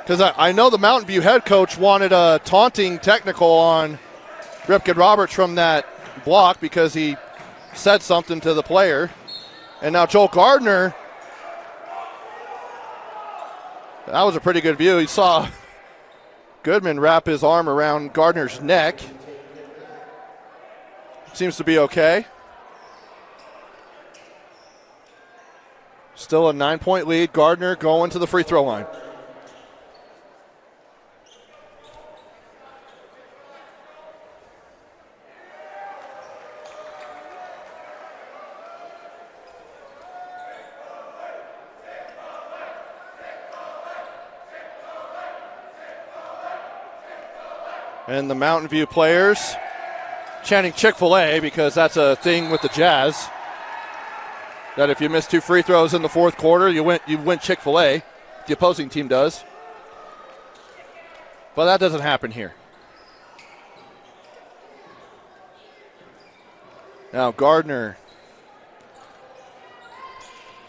Because I know the Mountain View head coach wanted a taunting technical on Ripken Roberts from that block because he said something to the player. And now Joel Gardner, that was a pretty good view. He saw Goodman wrap his arm around Gardner's neck. Seems to be okay. Still a 9-point lead. Gardner going to the free throw line. And the Mountain View players chanting Chick-fil-A because that's a thing with the Jazz. That if you miss 2 free throws in the fourth quarter, you win Chick-fil-A. The opposing team does. But that doesn't happen here. Now Gardner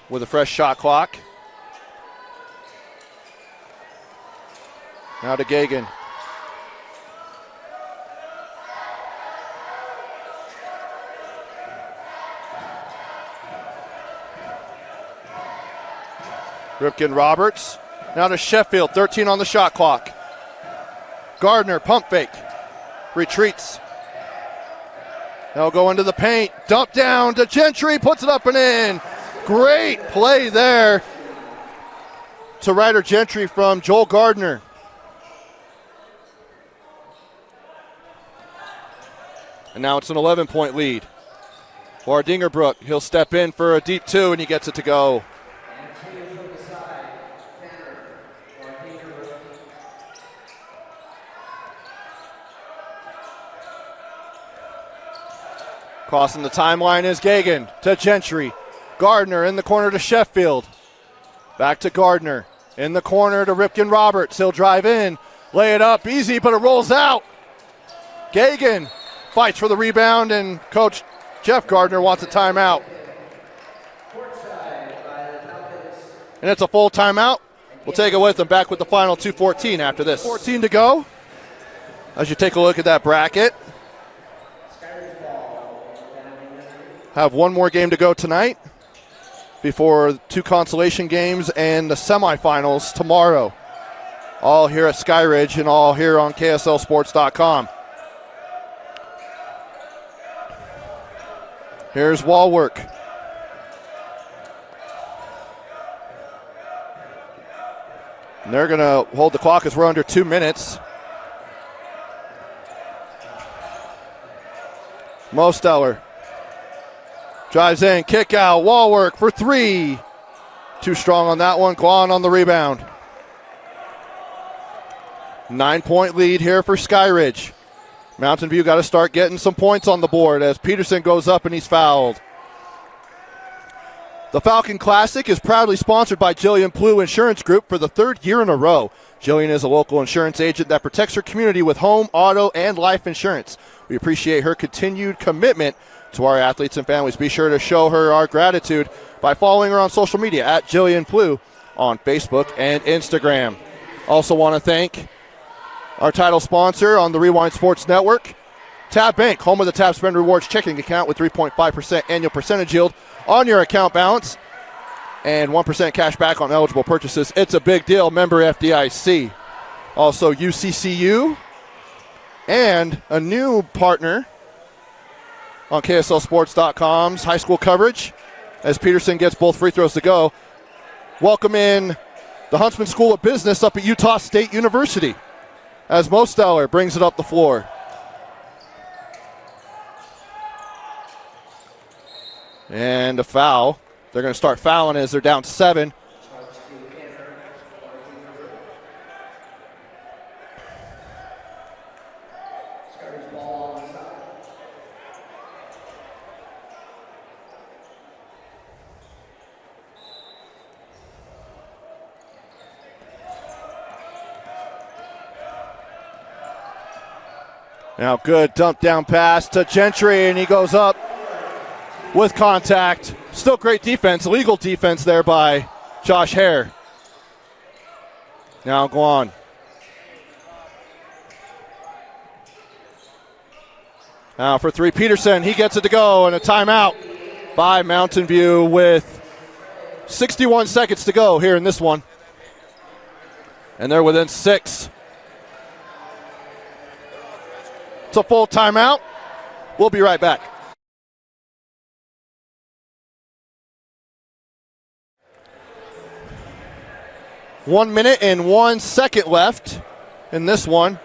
with a fresh shot clock. Now to Gagan. Ripken Roberts. Now to Sheffield, 13 on the shot clock. Gardner, pump fake. Retreats. Now go into the paint. Dump down to Gentry, puts it up and in. Great play there to Ryder Gentry from Joel Gardner. And now it's an 11-point lead. For Dingerbrook, he'll step in for a deep 2 and he gets it to go. Crossing the timeline is Gagan to Gentry. Gardner in the corner to Sheffield. Back to Gardner. In the corner to Ripken Roberts. He'll drive in. Lay it up easy, but it rolls out. Gagan fights for the rebound, and Coach Jeff Gardner wants a timeout. And it's a full timeout. We'll take it with them. Back with the final 2:14 after this. 14 to go. As you take a look at that bracket. Have one more game to go tonight before 2 consolation games and the semifinals tomorrow. All here at Skyridge and all here on KSLSports.com. Here's wall work. And they're going to hold the clock as we're under 2 minutes. Mosteller drives in, kick out, wall work for 3. Too strong on that one. Guan on the rebound. 9-point lead here for Skyridge. Mountain View got to start getting some points on the board as Peterson goes up and he's fouled. The Falcon Classic is proudly sponsored by Jillian Plew Insurance Group for the third year in a row. Jillian is a local insurance agent that protects her community with home, auto, and life insurance. We appreciate her continued commitment to our athletes and families. Be sure to show her our gratitude by following her on social media at Jillian Plew on Facebook and Instagram. Also want to thank our title sponsor on the Rewind Sports Network, Tab Bank, home of the Tab Spend Rewards checking account with 3.5% annual percentage yield on your account balance and 1% cash back on eligible purchases. It's a big deal. Member FDIC. Also UCCU and a new partner on KSLSports.com's high school coverage as Peterson gets both free throws to go. Welcome in the Huntsman School of Business up at Utah State University as Mosteller brings it up the floor. And a foul. They're going to start fouling as they're down 7. Now good dump down pass to Gentry, and he goes up with contact. Still great defense, illegal defense there by Josh Hare. Now Guan. Now for 3, Peterson. He gets it to go, and a timeout by Mountain View with 61 seconds to go here in this one. And they're within 6. It's a full timeout. We'll be right back. One minute and 1 second left in this one.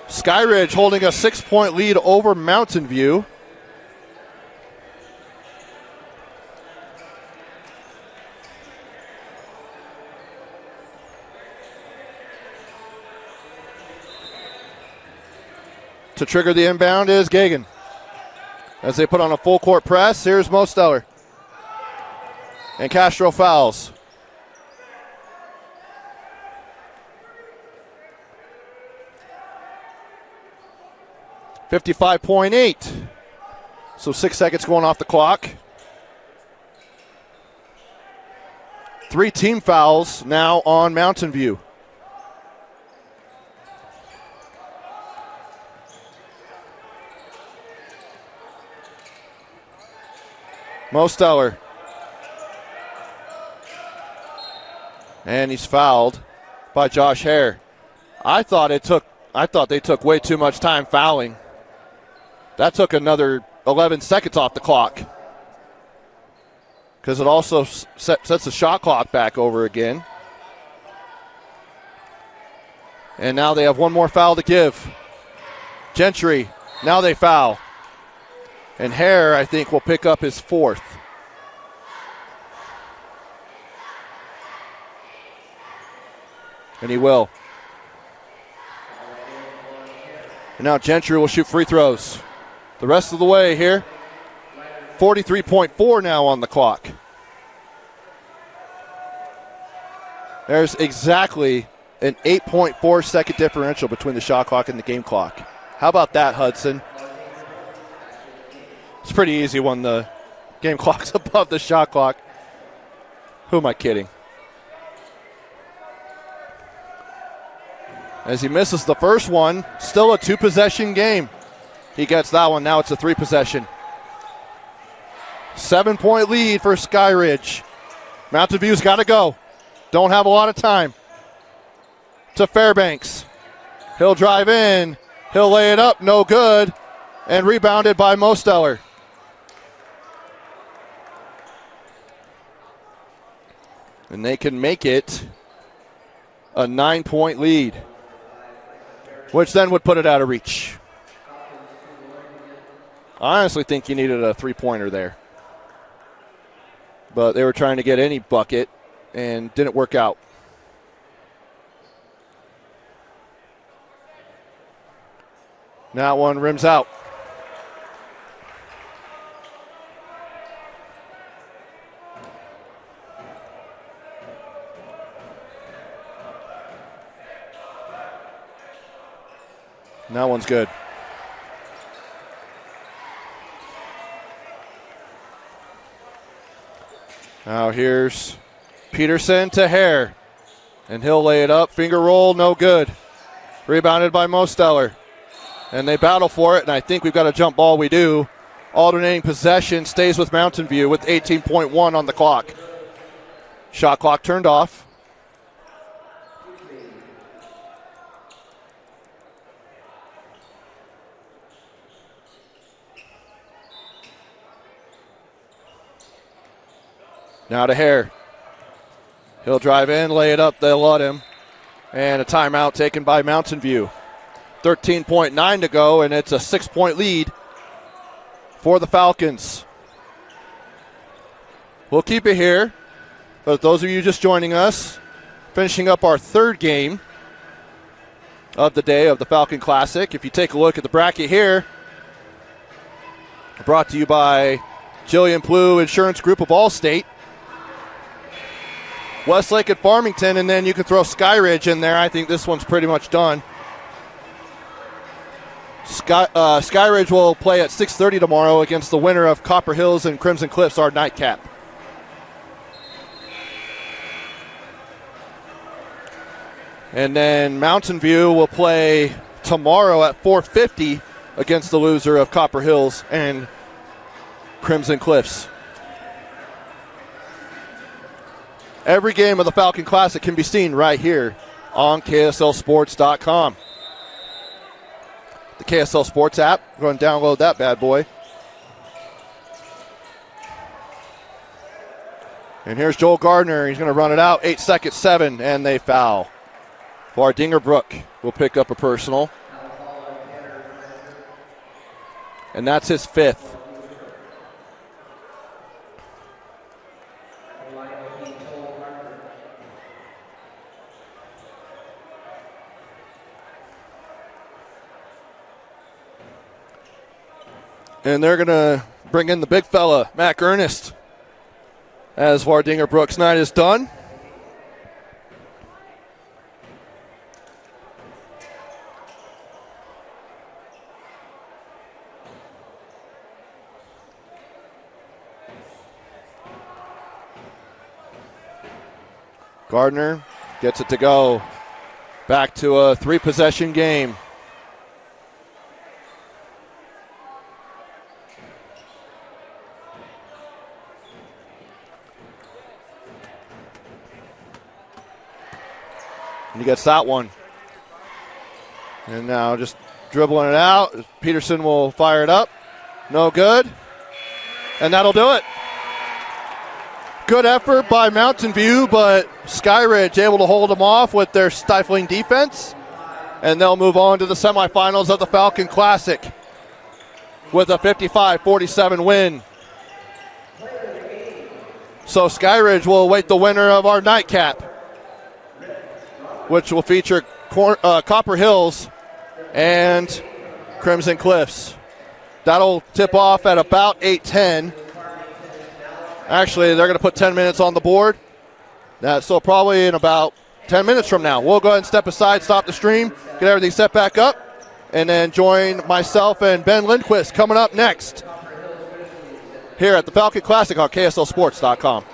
Skyridge holding a 6-point lead over Mountain View. To trigger the inbound is Gagan. As they put on a full court press, here's Mosteller. And Castro fouls. .8. So 6 seconds going off the clock. 3 team fouls now on Mountain View. Mosteller. And he's fouled by Josh Hare. I thought they took way too much time fouling. That took another 11 seconds off the clock. Because it also sets the shot clock back over again. And now they have one more foul to give. Gentry, now they foul. And Hare, I think, will pick up his 4th. And he will. And now Gentry will shoot free throws the rest of the way here. 43.4 now on the clock. There's exactly an 8.4 second differential between the shot clock and the game clock. How about that, Hudson? It's pretty easy when the game clock's above the shot clock. Who am I kidding? As he misses the first one, still a 2-possession game. He gets that one. Now it's a 3-possession. 7-point lead for Skyridge. Mountain View's got to go. Don't have a lot of time. To Fairbanks. He'll drive in. He'll lay it up. No good. And rebounded by Mosteller. And they can make it a 9-point lead, which then would put it out of reach. I honestly think you needed a 3-pointer there. But they were trying to get any bucket and didn't work out. Now one rims out. That one's good. Now here's Peterson to Hare. And he'll lay it up. Finger roll, no good. Rebounded by Mosteller. And they battle for it, and I think we've got a jump ball. We do. Alternating possession stays with Mountain View with 18.1 on the clock. Shot clock turned off. Now to Hare. He'll drive in, lay it up, they'll let him. And a timeout taken by Mountain View. 13.9 to go, and it's a 6-point lead for the Falcons. We'll keep it here. But those of you just joining us, finishing up our third game of the day of the Falcon Classic. If you take a look at the bracket here, brought to you by Jillian Plew Insurance Group of Allstate. Westlake at Farmington, and then you can throw Skyridge in there. I think this one's pretty much done. Skyridge will play at 6:30 tomorrow against the winner of Copper Hills and Crimson Cliffs, our nightcap. And then Mountain View will play tomorrow at 4:50 against the loser of Copper Hills and Crimson Cliffs. Every game of the Falcon Classic can be seen right here on KSLSports.com. The KSL Sports app, go and download that bad boy. And here's Joel Gardner. He's going to run it out. 8 seconds, 7, and they foul. Vardinger Brook will pick up a personal. And that's his 5th. And they're going to bring in the big fella, Mac Ernest, as Vardinger Brook's night is done. Gardner gets it to go. Back to a 3-possession game. And he gets that one. And now just dribbling it out. Peterson will fire it up. No good. And that'll do it. Good effort by Mountain View, but Skyridge able to hold them off with their stifling defense. And they'll move on to the semifinals of the Falcon Classic with a 55-47 win. So Skyridge will await the winner of our nightcap, which will feature Copper Hills and Crimson Cliffs. That'll tip off at about 8:10. Actually, they're going to put 10 minutes on the board. So probably in about 10 minutes from now. We'll go ahead and step aside, stop the stream, get everything set back up, and then join myself and Ben Lindquist coming up next here at the Falcon Classic on KSLSports.com.